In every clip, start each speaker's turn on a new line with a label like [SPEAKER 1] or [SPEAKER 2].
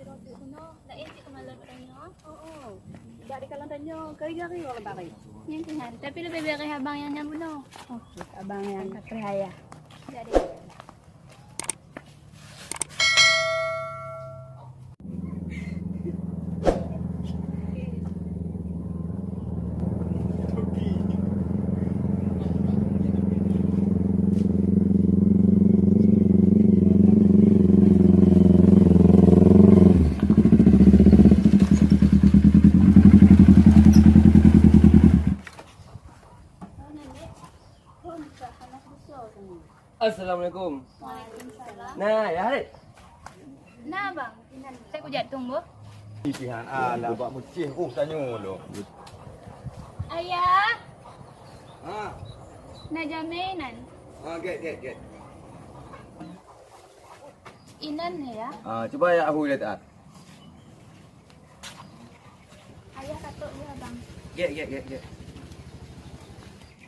[SPEAKER 1] roti kuno. Lain cik kemalan katanya.
[SPEAKER 2] Oo. Tidak di kalang tanya. Kari-kari orang bari.
[SPEAKER 1] Yang Tuhan. Tapi lebih beres abang yang bunuh.
[SPEAKER 2] Okey, abang yang percaya.
[SPEAKER 1] Jadi.
[SPEAKER 3] Assalamualaikum.
[SPEAKER 1] Waalaikumsalam.
[SPEAKER 3] Nah, ya Harid.
[SPEAKER 1] Nah bang, saya kujat tunggu.
[SPEAKER 4] Pilihan alah buat mucih. Oh, tanya lo.
[SPEAKER 1] Ayah,
[SPEAKER 4] Ha.
[SPEAKER 1] nak jaminan.
[SPEAKER 4] Get.
[SPEAKER 1] Inan ya.
[SPEAKER 4] Cuba ya aku lihat at.
[SPEAKER 1] Ayah katuk dia bang.
[SPEAKER 3] Get.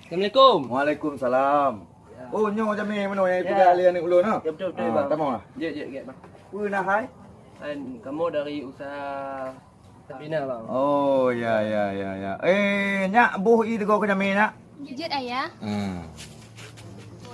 [SPEAKER 3] Assalamualaikum.
[SPEAKER 4] Waalaikumsalam. Oh, nyo macam ni mana yang
[SPEAKER 3] Ya.
[SPEAKER 4] pegang alian ni ulun ha?
[SPEAKER 3] Ya betul bang.
[SPEAKER 4] Tamu lah.
[SPEAKER 3] Get bang.
[SPEAKER 4] Pernah hai?
[SPEAKER 3] Kamu dari usaha Sabina bang.
[SPEAKER 4] Oh, ya. Nyak buh i tego ke jamin nak?
[SPEAKER 1] Jujur ayah.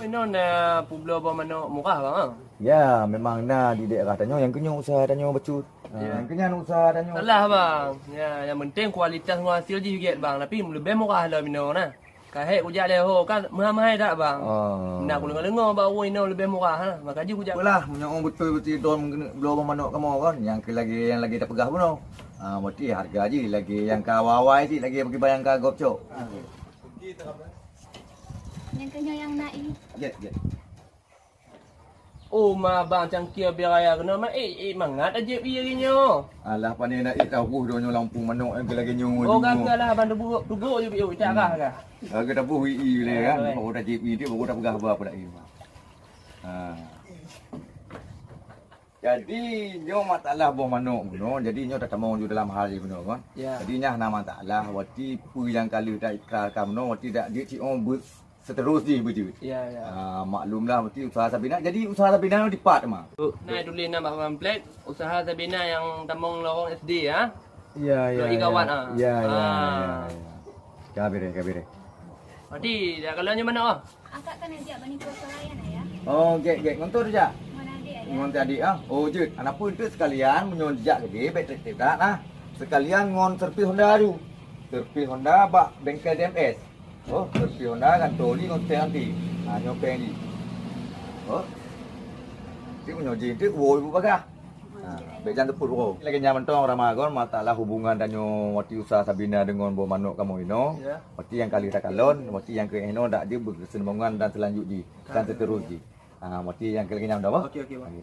[SPEAKER 3] Oh, ini na publo ba mano murah bang. Ah?
[SPEAKER 4] Ya, memang na di daerah tanyo yang kenyo usaha tanyo becut.
[SPEAKER 3] Ya.
[SPEAKER 4] Yang kenyan usaha tanyo.
[SPEAKER 3] Salah bang. Ya, yang penting kualitas hasil je get bang. Tapi lebih murah lah bina na. Kahek kujak leho kan mahal-mahal tak bang.
[SPEAKER 4] Oh.
[SPEAKER 3] Nak aku dengar baru ini lebih murah ha. Maka je kujak.
[SPEAKER 4] Apalah, menyong betul-betul dom belum manok kamu kan. Yang lagi tak pegah pun. Mesti harga je lagi yang kawawai je lagi bagi bayang ka gopcok.
[SPEAKER 1] Yang kena yang naik.
[SPEAKER 4] Get.
[SPEAKER 3] Oh, ma bang cangkir biar raya kena ma mangat aja biarinya.
[SPEAKER 4] Alah pandai nak tahu donyo lampu manok yang lagi nyu.
[SPEAKER 3] Oh, gagalah bang duguk je biar cara kah.
[SPEAKER 4] Harga dah buh i le kan. Baru dah JP dia baru dah pegah apa dak i. Jadi nyo masalah buah manok no. Jadi nyo tak mau ju dalam hal ni benar kan.
[SPEAKER 3] Ya.
[SPEAKER 4] Jadi nyah nama masalah wati pu yang kali dah ikrarkan no wati dak dia ci seterus ni betul.
[SPEAKER 3] Ya.
[SPEAKER 4] Maklumlah mesti usaha Sabina. Jadi usaha Sabina ni dipat mah.
[SPEAKER 3] Nah, dulu nama pamflet usaha Sabina yang Tambang Lorong SD ha.
[SPEAKER 4] Ya.
[SPEAKER 3] Dua ikawan, ah.
[SPEAKER 4] Ya.
[SPEAKER 3] Ah.
[SPEAKER 4] Kabire.
[SPEAKER 3] Berarti dah kalau mana ah?
[SPEAKER 1] Akak kan ajak bani kuasa layan ayah.
[SPEAKER 4] Oh, get ngontor je.
[SPEAKER 1] Mana adik ayah?
[SPEAKER 4] Ngon tadi Oh, je. Anak pun tu sekalian menyonjak lagi baik tak nah. Sekalian ngon servis Honda tu. Servis Honda bak bengkel DMS. Oh, servis Honda kan toli ngon teh nanti. Nyopeng ni. Oh. Ti menyonjak tu woi bagah. Bejan tepur ko. Lagi nyaman tong Ramagon masalah hubungan danyo wati usaha Sabina dengan bo manuk kamu ino.
[SPEAKER 3] Ya.
[SPEAKER 4] Wati yang kali tak kalon, wati yang ke ino dak dia berkesinambungan dan selanjutnya dan seterusnya. Wati yang lagi nyaman dah apa?
[SPEAKER 3] Okey bang.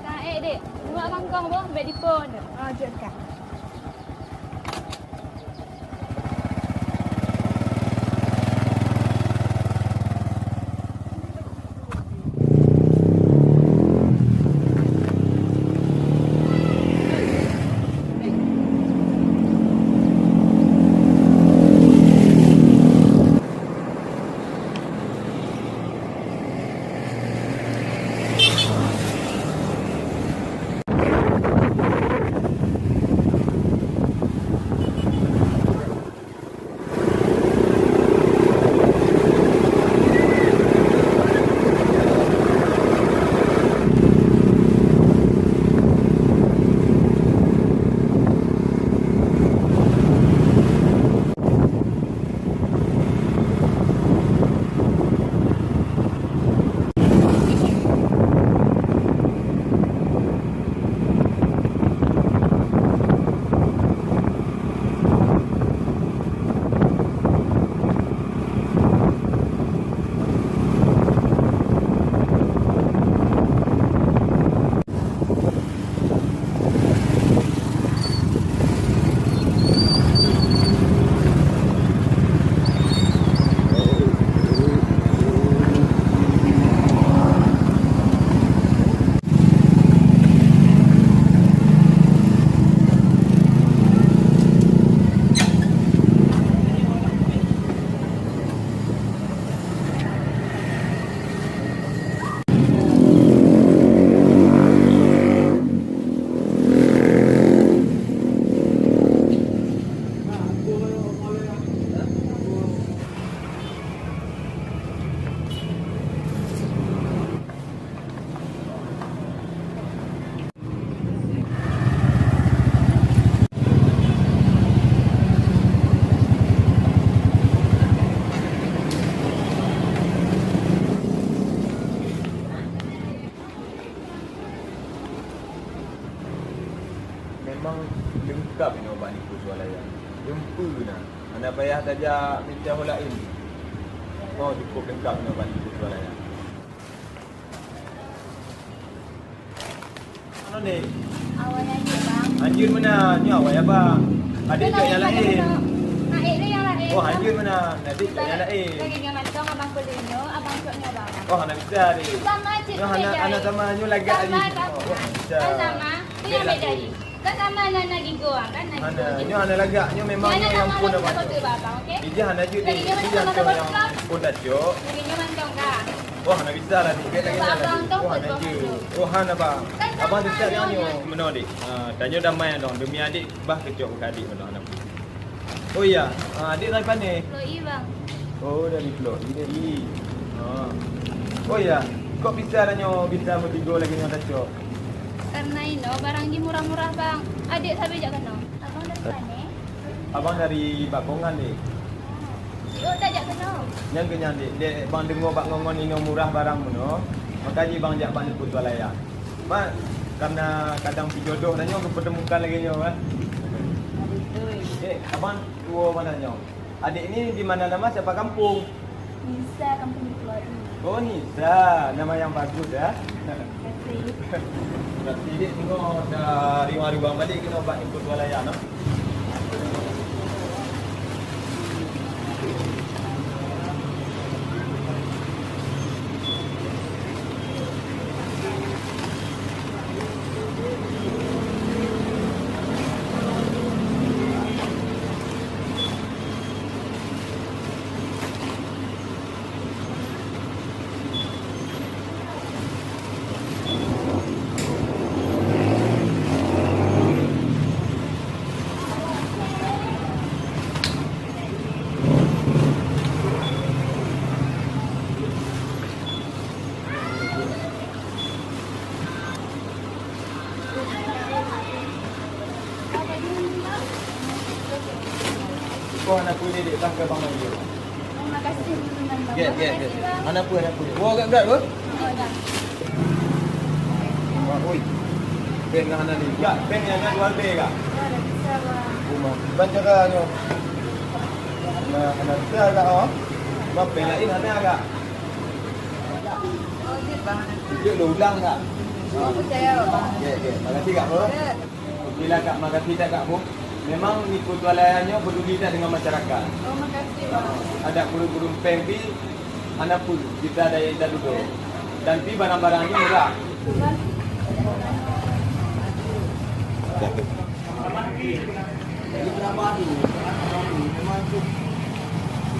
[SPEAKER 1] Kak dek. Buat kangkong bang, bed di pon.
[SPEAKER 2] Jom kak.
[SPEAKER 5] memang lengkap ini obat nipu swalayan. Jumpa dah. Anda payah saja minta orang lain. Oh, cukup lengkap ini obat nipu swalayan. Mana ni?
[SPEAKER 1] Awal aja bang.
[SPEAKER 5] Anjir mana? Ni awak ya bang. Adik cak yang lain.
[SPEAKER 1] Naik dia yang lain.
[SPEAKER 5] Oh, anjir mana? Adik cak yang lain.
[SPEAKER 1] Lagi dengan macam abang kulinya, abang coknya abang.
[SPEAKER 5] Oh, anak bisa ni.
[SPEAKER 1] Sama cik.
[SPEAKER 5] Yo anak sama nyu lagi lagi. Oh, bisa.
[SPEAKER 1] Sama. Tu yang beda ni. Kan sama anak gigo kan.
[SPEAKER 5] Ana, nyu anak lagak nyu memang nyu yang pun apa.
[SPEAKER 1] Abang, okey?
[SPEAKER 5] Ija anak ju ni. Ija yang pun dah cok.
[SPEAKER 1] Lagi macam kan.
[SPEAKER 5] Wah, anak bisa lah ni. Dia lagi lagi. Oh, anak ju. Oh, hana bang. Abang tu cak nyu meno dik. Tanya damai dong demi adik bah kecok ke adik meno anak. Oh iya, adik dari mana?
[SPEAKER 1] Loi bang.
[SPEAKER 5] Oh, dari Pulau Ini. Oh iya, kok bisa nyo bisa bertiga lagi nyo dah cok.
[SPEAKER 1] Karena ini barang di murah-murah bang. Adik sampai jak kena. Abang dari mana?
[SPEAKER 5] Abang dari Bakongan ni.
[SPEAKER 1] Yo tak jak kena.
[SPEAKER 5] Yang kenyang dek bang dengar bak ngongon ini murah barang mono. Makanya bang jak bang nyebut swalayan. Mak karena kadang pi jodoh dah nyo kepertemukan lagi nyo abang tua mana nyo? Adik ni di mana nama siapa kampung?
[SPEAKER 1] Bisa kampung Pulau ini.
[SPEAKER 5] Oh Nisa, nama yang bagus ya.
[SPEAKER 1] Kasih.
[SPEAKER 5] Berarti dek tengok dah hari-hari bang balik kena buat ikut swalayan no. Kau anak kulit dek tangga bang lagi.
[SPEAKER 1] Terima kasih teman bang.
[SPEAKER 5] Get. Anak pun. Wah agak berat pun.
[SPEAKER 1] Oh dah.
[SPEAKER 5] Wah, oi. Ben dengan anak ni. Ya, ben yang nak jual be kah?
[SPEAKER 1] Dah bisa bang.
[SPEAKER 5] Rumah. Baca kah nyo? Nah, anak kita agak oh. Bang ben lain anak agak.
[SPEAKER 1] Oh dia bang.
[SPEAKER 5] Dia ulang tak?
[SPEAKER 1] Oh percaya bang.
[SPEAKER 5] Get. Makasih kak bro. Bila kak makasih tak kak bro. Memang ikut swalayannya peduli tak dengan masyarakat.
[SPEAKER 1] Oh makasih bang.
[SPEAKER 5] Ada kurung-kurung pengpi, anak pun kita ada yang duduk. Dan pi barang-barangnya murah. Jadi berapa hari? Memang tu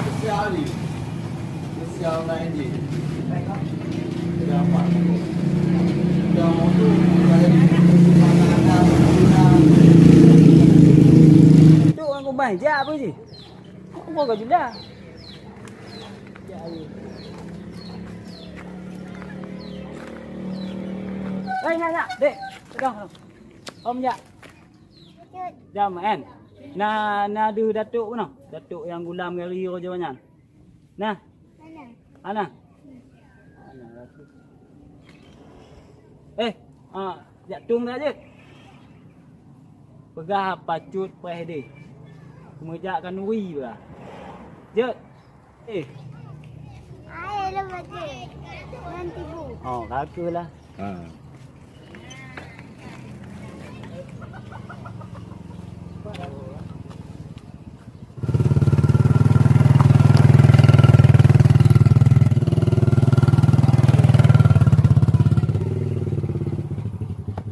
[SPEAKER 5] spesial ni. Spesial lain je. Berapa? Dah motor dari makanan.
[SPEAKER 6] Tu orang kau main je apa sih? Kau kau juga. Nak, dek. Pegang. Om ya. Jam kan. Na ada datuk mana? Datuk yang gulam gari roja banyak. Nah. Mana? Jatung dah je. Pegah pacut peh dia. Kemujakkan wi bah. Je.
[SPEAKER 7] Ai lah baca. Nanti bu.
[SPEAKER 6] Oh, kakalah.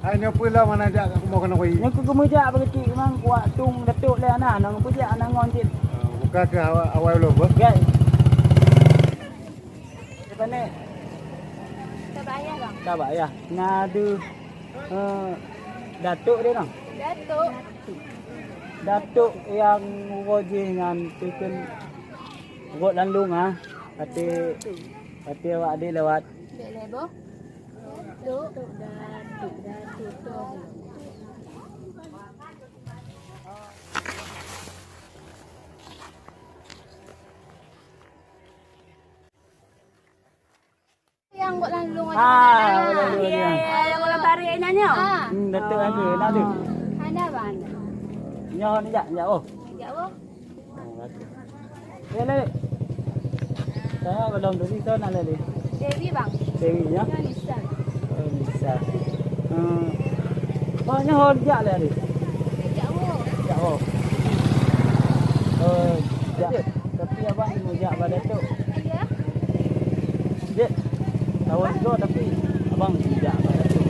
[SPEAKER 8] Hanya pula mana ada aku mau kena koi.
[SPEAKER 6] Yang ku kemujak berkecil memang kuat tung datuk le anak nang pujak nang ngoncit.
[SPEAKER 8] Buka ke awal lo bah.
[SPEAKER 6] Kan. Mana?
[SPEAKER 1] Tak bayar bang.
[SPEAKER 6] Tak bayar. Ngadu datuk dia nang.
[SPEAKER 1] Datuk.
[SPEAKER 6] Datuk yang roje dengan teken rot landung ah. Hati awak dia lewat.
[SPEAKER 1] Dek lebo. Datuk. Yang buat landung
[SPEAKER 6] Ah, boleh.
[SPEAKER 1] Yang bola tarik nyanyi.
[SPEAKER 6] Datuk aku nak tu.
[SPEAKER 1] Mana bang?
[SPEAKER 6] Nyawa ni jak oh.
[SPEAKER 1] Jak apa?
[SPEAKER 6] Lele. Saya belum tu ni nak lele.
[SPEAKER 1] Dewi bang.
[SPEAKER 6] Dewi ya.
[SPEAKER 1] Yang Nissan.
[SPEAKER 6] Oh bisa. Banyak orang jak le ni.
[SPEAKER 1] Jak apa?
[SPEAKER 6] Jak oh. Jak. Tapi abang mau jak pada tu.
[SPEAKER 1] Ya.
[SPEAKER 6] Dek. Kawan juga tapi abang jak pada tu.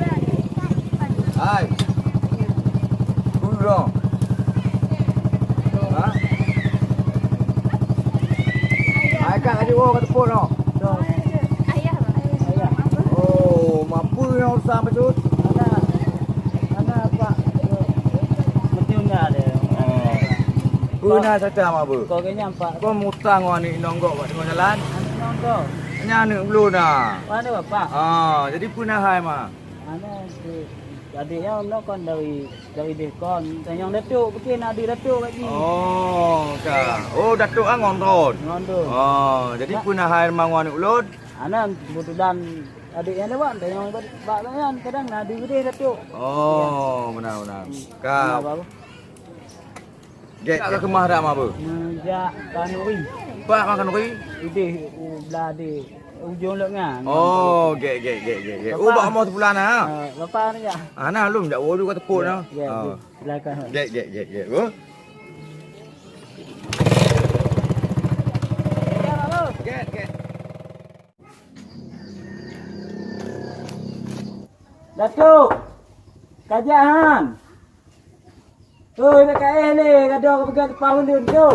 [SPEAKER 4] Hai. Puro. Ha? Hai kan ada orang kata pun no.
[SPEAKER 1] Ayah bang.
[SPEAKER 6] Ayah.
[SPEAKER 4] Oh, mampu yang usah betul.
[SPEAKER 6] Ana apa? Mestinya ada.
[SPEAKER 4] Puna sata ma bu.
[SPEAKER 6] Kau kena apa?
[SPEAKER 4] Kau mutang wa ni nonggok buat tengah jalan.
[SPEAKER 6] Ana nonton.
[SPEAKER 4] Nya ni belum dah.
[SPEAKER 6] Mana bapak?
[SPEAKER 4] Jadi puna hai ma.
[SPEAKER 6] Ana adiknya nak kan dari dekon. Yang datuk mungkin ada datuk lagi.
[SPEAKER 4] Oh, ka. Oh, datuk ah ngonton.
[SPEAKER 6] Nonton.
[SPEAKER 4] Oh, jadi puna hai mangwa ni ulun.
[SPEAKER 6] Ana kebetulan adiknya lewat yang baknya kadang ada gede datuk.
[SPEAKER 4] Oh, benar. Ka.
[SPEAKER 6] Apa?
[SPEAKER 4] Get ke kemah dah ma bu.
[SPEAKER 6] Menjak kanuri.
[SPEAKER 4] Pak makan ui.
[SPEAKER 6] Idih belah di ujung lengan.
[SPEAKER 4] Oh, get. Oh, bak mau sebulan ah.
[SPEAKER 6] Bapak ni ya.
[SPEAKER 4] Ana lum jak wodu kata pun ah.
[SPEAKER 6] Ya. Silakan.
[SPEAKER 4] Get. Bu. Get.
[SPEAKER 6] Datuk. Kajian. Oi, dekat ni, kada kau pegang depan ulun tu.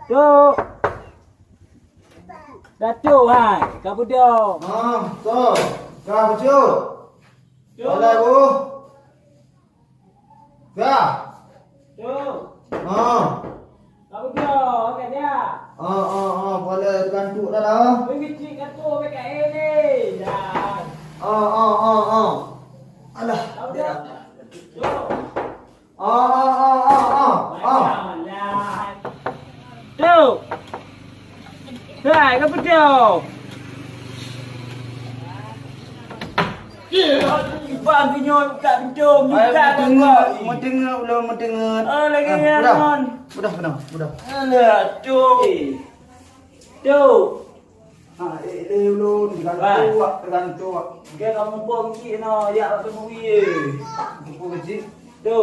[SPEAKER 6] Tu. Datuk hai, kau budak.
[SPEAKER 4] So. Ka betul. Boleh bu. Ka.
[SPEAKER 6] Tu.
[SPEAKER 4] Ha.
[SPEAKER 6] Kau budak kat dia.
[SPEAKER 4] Boleh gantuk dah.
[SPEAKER 6] Pergi cik datuk dekat ni. Dah.
[SPEAKER 4] Alah.
[SPEAKER 6] Kau budak. Tu. Tu. Hai, kau budak. Bang kenyoy buka pintu, buka tengok.
[SPEAKER 4] Mau dengar.
[SPEAKER 6] Oh, lagi nyaman.
[SPEAKER 4] Mudah.
[SPEAKER 6] Alah, tu. Tu.
[SPEAKER 4] Ulun gantuk.
[SPEAKER 6] Ke kamu pun kecil no, ya apa mu ye.
[SPEAKER 4] Buku kecil.
[SPEAKER 6] Tu.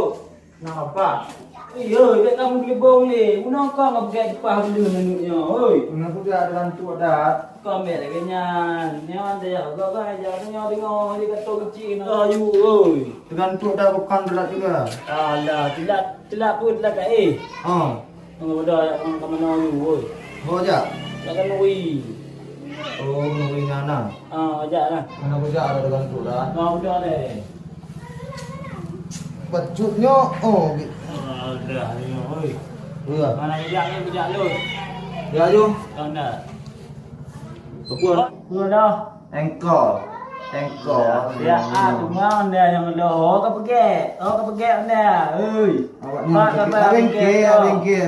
[SPEAKER 4] Nak apa?
[SPEAKER 6] Ya, dia kamu gelebong ni. Guna kau ngap gad depan dulu nanuknya. Oi.
[SPEAKER 4] Nak sudah gantuk dah.
[SPEAKER 6] Kau ambil lagi nyan. Nyan dia kau kan aja dengar dia kata kecil no. Ayu oi.
[SPEAKER 4] Gantuk dah bukan berat juga.
[SPEAKER 6] Alah, telat pun telat kat Tengok bodoh kamu no ayu oi.
[SPEAKER 4] Ho aja.
[SPEAKER 6] Jangan nui.
[SPEAKER 4] Oh, nungguin anak.
[SPEAKER 6] Ajak lah.
[SPEAKER 4] Anak bujak ada gantuk dah.
[SPEAKER 6] Kau bodoh deh.
[SPEAKER 4] Bacutnya
[SPEAKER 6] Dah ni oi.
[SPEAKER 4] Ya.
[SPEAKER 6] Mana bujak lu.
[SPEAKER 4] Ya ju.
[SPEAKER 6] Kau nak.
[SPEAKER 4] Apa?
[SPEAKER 6] Dah.
[SPEAKER 4] Engkol.
[SPEAKER 6] Ya, cuma anda yang dah. Kau pergi. Kau pergi anda. Oi.
[SPEAKER 4] Awak ni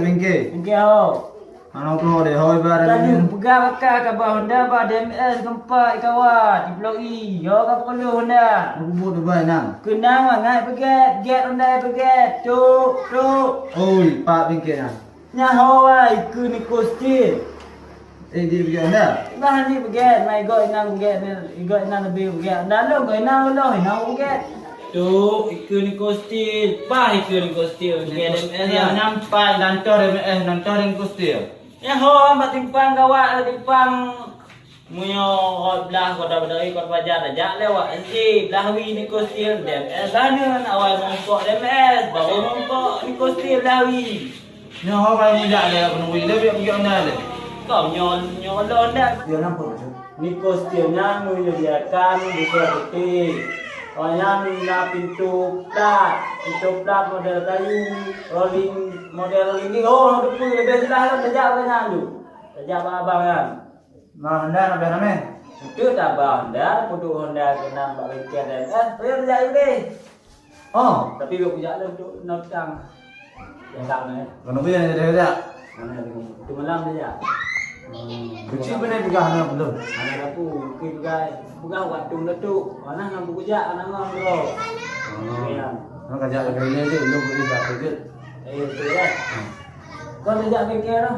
[SPEAKER 4] ringke.
[SPEAKER 6] Pergi ho.
[SPEAKER 4] Anak tu deh, hoi bar
[SPEAKER 6] Tadi
[SPEAKER 4] ni.
[SPEAKER 6] pegang bakar ke bawah Honda ba DMS gempa kawan di Pulau E. Yo ka perlu Honda.
[SPEAKER 4] Bubut tu baik nang.
[SPEAKER 6] Kenang ngai peget, get Honda peget. Tu.
[SPEAKER 4] Oi, pak ringke nang.
[SPEAKER 6] Nyaho ai ku ni kostil.
[SPEAKER 4] Dia pergi anda.
[SPEAKER 6] Bahan ni peget, mai go inang peget ni, go inang lebih peget. Dalam go inang peget. Tu, iku ni kostil. Bah iku ni kostil. DMS yang nampak lantar DMS, lantar ni kostil. Ya ho, ambat timpang kawak timpang munyo belah kota bedari kota bajar ajak lewat NC belah wi ni kostil DMS sana awal mongkok DMS baru mongkok ni kostil belah wi.
[SPEAKER 4] Nyo ho kai muda dia penunggu dia pergi anda le.
[SPEAKER 6] Kau nyol dak.
[SPEAKER 4] Dia nampak tu.
[SPEAKER 6] Ni kostil nang menyediakan buku putih. Yang na pintu plat model kayu, rolling model ini. Oh, depan lebih selah sejak banyak tu. Sejak abang kan.
[SPEAKER 4] Nah, anda nak berapa?
[SPEAKER 6] Itu tak Honda, putu Honda kena bagi dan saya kerja ini.
[SPEAKER 4] Oh,
[SPEAKER 6] Tapi dia punya ada untuk notang. Yang sama.
[SPEAKER 4] kenapa dia ada?
[SPEAKER 6] Mana itu malam saja.
[SPEAKER 4] Kecil benar juga anak belum.
[SPEAKER 6] Anak aku mungkin juga waktu tu. Mana nak bekerja anak ngam bro. Ya.
[SPEAKER 3] Hang kerja lagi ni je, belum boleh dah kerja.
[SPEAKER 6] Betul lah. Kau ajak bengkel dah.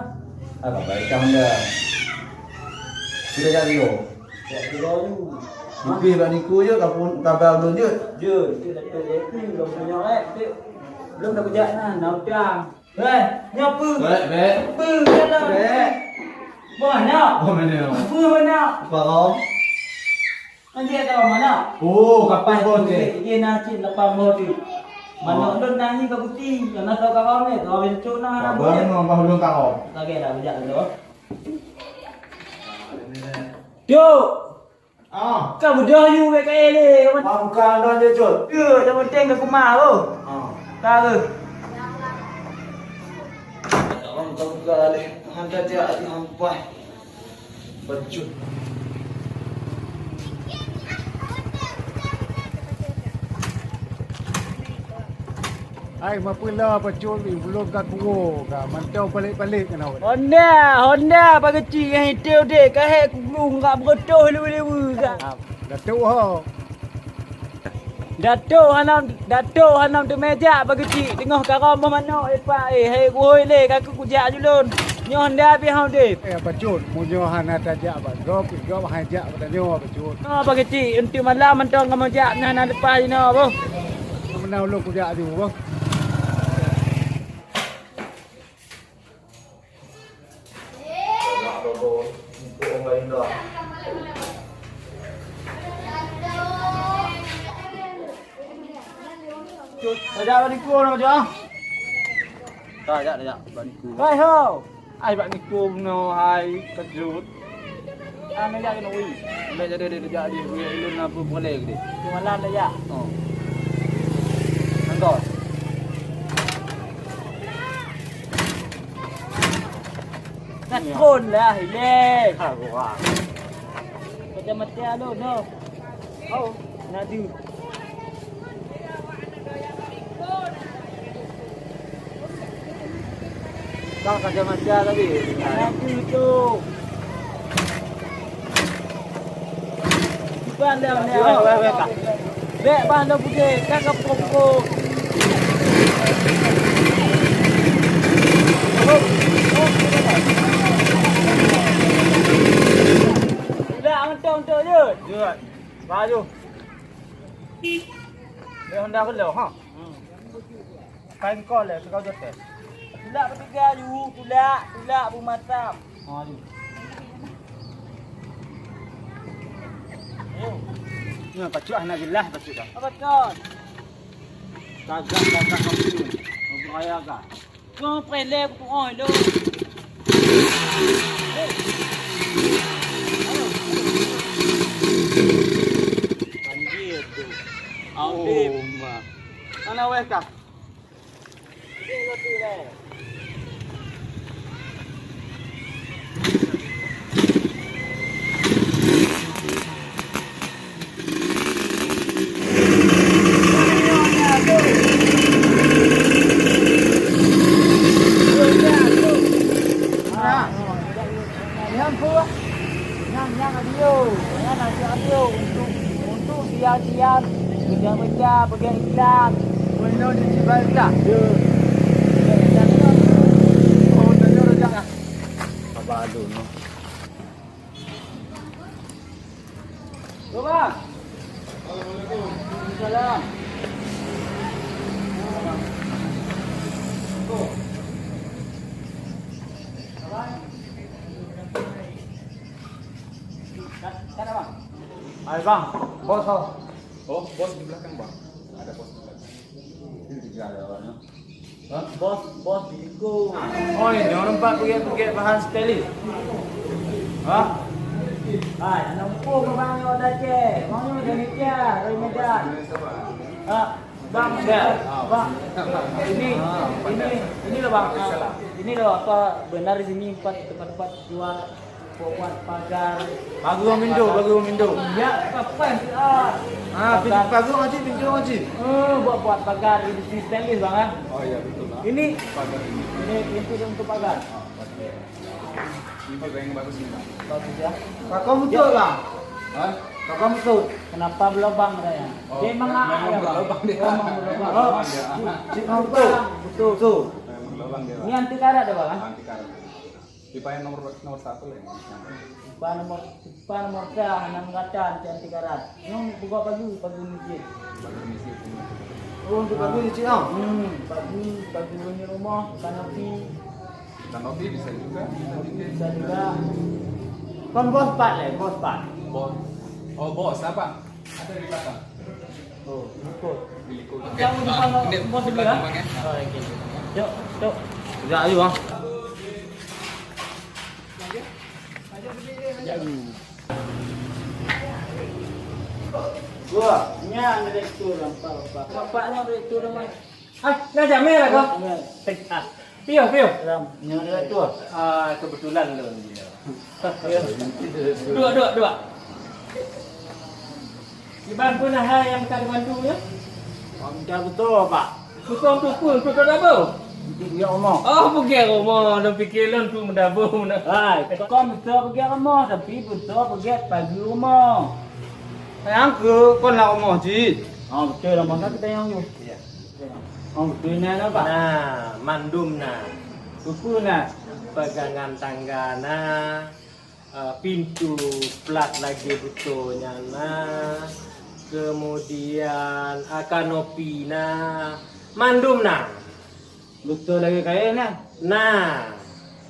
[SPEAKER 4] Apa baik Honda. Kita jadi yo.
[SPEAKER 6] Ya, kita dulu.
[SPEAKER 4] Lebih bak niku je kapun kabar belum je.
[SPEAKER 6] Je, itu Datuk Jeki belum punya tu. Belum dah kerja nah, nak utang. Nyapa?
[SPEAKER 3] Baik.
[SPEAKER 6] Apa jalan?
[SPEAKER 4] Baik.
[SPEAKER 6] Mana?
[SPEAKER 3] Mana?
[SPEAKER 6] Apa mana?
[SPEAKER 4] Faham?
[SPEAKER 6] Nanti tahu mana?
[SPEAKER 4] Oh, kapan pun je.
[SPEAKER 6] Dia nak lepas mau tu. Mana lu nanya ke putih? Yang nak tahu kau ni, kau bencok nah.
[SPEAKER 4] Kabar ni ngomong belum kau.
[SPEAKER 6] Lagi dah kerja dulu. Duk. Kau budak you ke ele?
[SPEAKER 4] Bukan don je jod.
[SPEAKER 6] Ya, dah penting ke kumah tu. Tak ke?
[SPEAKER 4] Orang kau buka balik. Hantar dia di hampai. Bejut.
[SPEAKER 8] Ai mapula pecul ni belum kat kuro ka mantau balik-balik kan awak.
[SPEAKER 6] Honda pagi kecil yang hidup dek kahek kulung kat berotoh lewe-lewe kat.
[SPEAKER 8] Datuk ha.
[SPEAKER 6] Datuk hanam tu meja pagi kecil tengah karam mana lepak hai kuoi le kaku kujak julun. Nyo Honda pi hau dek.
[SPEAKER 8] Pecul munyo hana tajak ba. Gop hajak badanyo pecul.
[SPEAKER 6] Pagi kecil untuk malam mentang kamu jak nah lepas ni apa.
[SPEAKER 8] Menau lu kujak tu bang.
[SPEAKER 6] Dah baniku nak macam.
[SPEAKER 3] Dah baniku.
[SPEAKER 6] Hai ho.
[SPEAKER 3] Ai baniku no hai kejut.
[SPEAKER 6] Ana jak kena wi.
[SPEAKER 3] Mek jadi dia dia ilun apa boleh ke dia.
[SPEAKER 6] Malam dah jak.
[SPEAKER 3] Oh. Angkor.
[SPEAKER 6] Kon lah hilang.
[SPEAKER 3] Ha gua.
[SPEAKER 6] Macam mati alo no. Oh, nadu.
[SPEAKER 3] Kau kerja macam tadi.
[SPEAKER 6] Nadu tu. Ban dah ni. Bek ban dah putih, kakak pokok. Dah untuk je.
[SPEAKER 3] Jut. Baju. Dia Honda kalau ha. Kain kau le kau jote.
[SPEAKER 6] Tulak bertiga you, tulak bermatap. Ha tu.
[SPEAKER 3] Ni pacuk nak jelas pacuk dah.
[SPEAKER 6] Apa kau?
[SPEAKER 3] Kagak kamu. Raya ka.
[SPEAKER 6] Kau prele ku oi lo.
[SPEAKER 3] Banjir tu.
[SPEAKER 6] Audip.
[SPEAKER 3] Mana weh ka?
[SPEAKER 6] Untuk diam-diam kerja-kerja bagian iklan.
[SPEAKER 3] Boleh di cibai tak?
[SPEAKER 8] Oh tanya rajak ah.
[SPEAKER 3] Abang alu no.
[SPEAKER 6] Go bang. Assalamualaikum. Kan bang?
[SPEAKER 3] Ai bang, bos kau.
[SPEAKER 5] Oh, bos di belakang bang. Ada bos di belakang.
[SPEAKER 4] Ini dia ada awaknya.
[SPEAKER 6] Bos diku.
[SPEAKER 3] Oh ni jangan nampak pergi bahan steli. Ha?
[SPEAKER 6] Hai, anak pun bang yo dah je. Mau yo dah nikah, dari Medan. Ha, bang dah. Bang. Ini loh bang. Ini loh apa benar di sini tempat jual buat pagar.
[SPEAKER 3] Bagi orang Indo.
[SPEAKER 6] Ya, kapan?
[SPEAKER 3] Bagi orang Haji, pinjam Haji.
[SPEAKER 6] Buat pagar industri stainless bang ah.
[SPEAKER 5] Oh iya betul lah.
[SPEAKER 6] Ini
[SPEAKER 5] Pagar ini.
[SPEAKER 6] ini pintu untuk pagar.
[SPEAKER 5] Ini pagar yang bagus ini bang.
[SPEAKER 6] Bagus ya.
[SPEAKER 3] Kau betul bang.
[SPEAKER 5] Hah?
[SPEAKER 6] Kau betul. Kenapa berlubang dia? Dia mengak ya, Bang. Lubang dia. Oh, cik betul. Betul. Ini anti karat dia, Bang.
[SPEAKER 9] Anti karat. Pipa yang nomor 1 lah.
[SPEAKER 6] Pipa nomor 6 kata anti karat. Yang buka pagi masjid.
[SPEAKER 4] Oh, untuk pagi cik ah.
[SPEAKER 6] Pagi punya rumah, kanopi.
[SPEAKER 9] Kanopi bisa juga.
[SPEAKER 6] Bisa juga. Kon bos pat lah, bos pat.
[SPEAKER 9] Bos. Oh, bos apa? Ada di belakang.
[SPEAKER 6] Oh, ikut.
[SPEAKER 9] Ikut.
[SPEAKER 6] Jangan lupa bos sebelah. Oh, okey. Yuk, yuk.
[SPEAKER 4] Sekejap lagi bang.
[SPEAKER 6] Gua, nya direktur apa? Bapaknya direktur mana? Dah jam lah kau. Pio. Nya direktur.
[SPEAKER 3] Kebetulan loh dia.
[SPEAKER 6] Dua. Iban pun ada yang minta dibantu ya? Minta betul, Pak. Betul apa? Pergi rumah.
[SPEAKER 3] Oh, pergi rumah. Dah fikir lah tu mendabung.
[SPEAKER 6] Hai, kau betul pergi rumah tapi betul pergi pagi rumah.
[SPEAKER 4] Yang ke kon lah rumah cik.
[SPEAKER 6] Betul lah maka kita yang tu. Ya. Betul ni lah Pak.
[SPEAKER 3] Nah, mandum nah.
[SPEAKER 6] Buku nak.
[SPEAKER 3] Pegangan tangga nah. Pintu plat lagi betulnya nah. Kemudian kanopi nah. Mandum nah.
[SPEAKER 6] Betul lagi kaya nak.
[SPEAKER 3] Nah.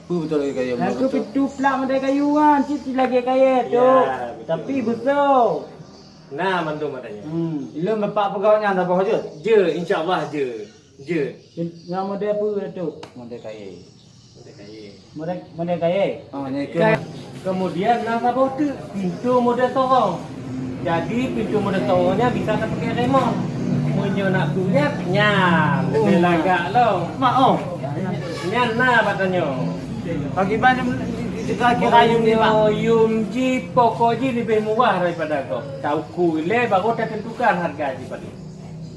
[SPEAKER 4] Betul lagi kaya.
[SPEAKER 6] Aku pintu plat ada kayu kan, cik lagi kaya tu.
[SPEAKER 3] Ya, betul.
[SPEAKER 6] Tapi betul.
[SPEAKER 3] Nah, mandum katanya.
[SPEAKER 4] Ilmu bapak pegawainya tak apa je.
[SPEAKER 3] Je, insya-Allah je.
[SPEAKER 6] Nama dia apa tu?
[SPEAKER 4] Mandai kaya.
[SPEAKER 6] Model kaya.
[SPEAKER 3] Kemudian nah apa tu? Pintu model torong. Jadi pintu model torongnya bisa tak pakai remote. Munyo nak punya nyan. Dia lagak lo.
[SPEAKER 4] Mak oh.
[SPEAKER 3] Nyan nah katanya.
[SPEAKER 4] Bagi banyak juga kira yum ni pak.
[SPEAKER 3] Yum ji pokok ji lebih murah daripada kau. Tahu kule baru dah tentukan harga ji pada.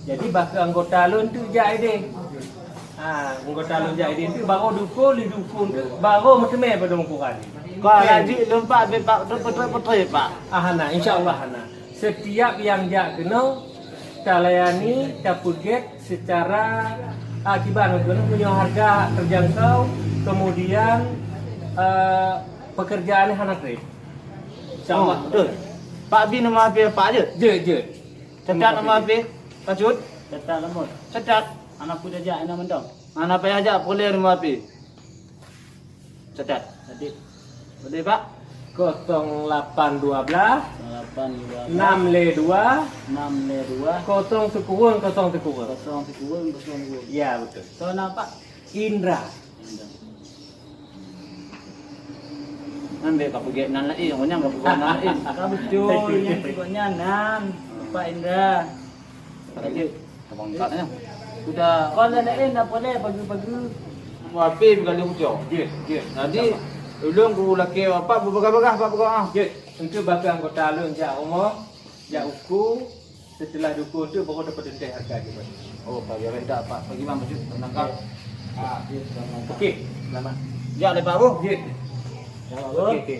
[SPEAKER 3] Jadi bakal anggota lu tu jai deh. Anggota lu jai deh tu baru dukun tu baru macam mana pada ukuran.
[SPEAKER 4] Kau lagi lompat bepak betul pak.
[SPEAKER 3] Nah insyaallah nah. Setiap yang jak kena talayani tapuget secara akibat punya harga terjangkau, kemudian pekerjaan anak rate. Insyaallah
[SPEAKER 4] betul. Pak Bi nama apa pak je?
[SPEAKER 3] Je.
[SPEAKER 4] Catat nama apa? Kacut.
[SPEAKER 6] Catat lemot.
[SPEAKER 4] Catat.
[SPEAKER 6] Anak pun ajak anak mendong.
[SPEAKER 4] Anak payah aja boleh nama apa? Catat.
[SPEAKER 6] Tadi
[SPEAKER 4] Boleh pak?
[SPEAKER 3] 0812
[SPEAKER 6] 8
[SPEAKER 3] 6 le 2
[SPEAKER 6] 6 le 2
[SPEAKER 3] 0 sekurang 0 sekurang.
[SPEAKER 6] 0
[SPEAKER 3] Ya betul.
[SPEAKER 6] So nampak
[SPEAKER 3] Indra.
[SPEAKER 4] Ambil kau pergi nan lain, kau nyam kau pergi nan lain.
[SPEAKER 6] Kau betul yang pokoknya nan Pak Indra.
[SPEAKER 4] Tadi abang tak nya. Sudah
[SPEAKER 6] Kau lain tak boleh pagi-pagi.
[SPEAKER 4] mau apa kali hujung.
[SPEAKER 3] Je.
[SPEAKER 4] Nanti ulung ku laki apa berbagah-bagah apa berbagah.
[SPEAKER 3] Je. Untuk bakal anggota lu jak umur, jak uku, setelah dukun tu baru dapat dendai harga gitu.
[SPEAKER 4] Oh, pagi awak dah pak. Pagi bang baju menangkap.
[SPEAKER 3] Okey. Selamat.
[SPEAKER 4] Jak lepas bu.
[SPEAKER 3] Je. Okey.